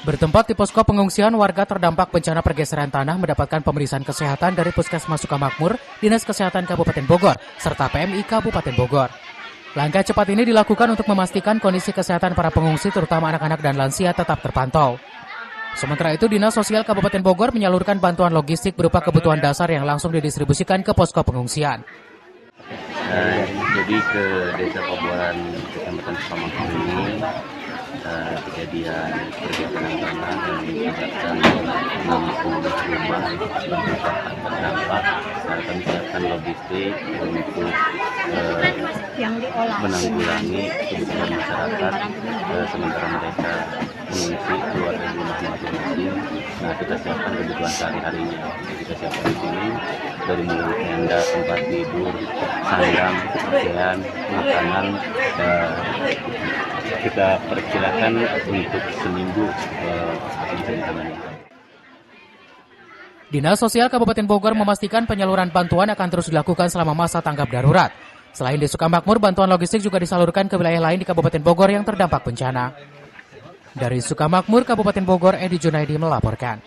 Bertempat di posko pengungsian, warga terdampak bencana pergeseran tanah mendapatkan pemeriksaan kesehatan dari Puskesmas Sukamakmur, Dinas Kesehatan Kabupaten Bogor, serta PMI Kabupaten Bogor. Langkah cepat ini dilakukan untuk memastikan kondisi kesehatan para pengungsi, terutama anak-anak dan lansia, tetap terpantau. Sementara itu, Dinas Sosial Kabupaten Bogor menyalurkan bantuan logistik berupa kebutuhan dasar yang langsung didistribusikan ke posko pengungsian. Jadi ke Desa Poboran, Kecamatan Sukamakmur ini kejadian pergeseran tanah yang menyebabkan 60 rumah terdampak. Kami siapkan logistik untuk menanggulangi kebutuhan masyarakat sementara mereka mengungsi keluar dari rumah masing-masing. Nah, kita siapkan kebutuhan sehari-harinya. Kita siapkan di sini dari mulai tenda, tempat tidur, sandang, pakaian, makanan. Kita perkirakan untuk seminggu bisa ditangani. Dinas Sosial Kabupaten Bogor memastikan penyaluran bantuan akan terus dilakukan selama masa tanggap darurat. Selain di Sukamakmur, bantuan logistik juga disalurkan ke wilayah lain di Kabupaten Bogor yang terdampak bencana. Dari Sukamakmur, Kabupaten Bogor, Edi Junaidi melaporkan.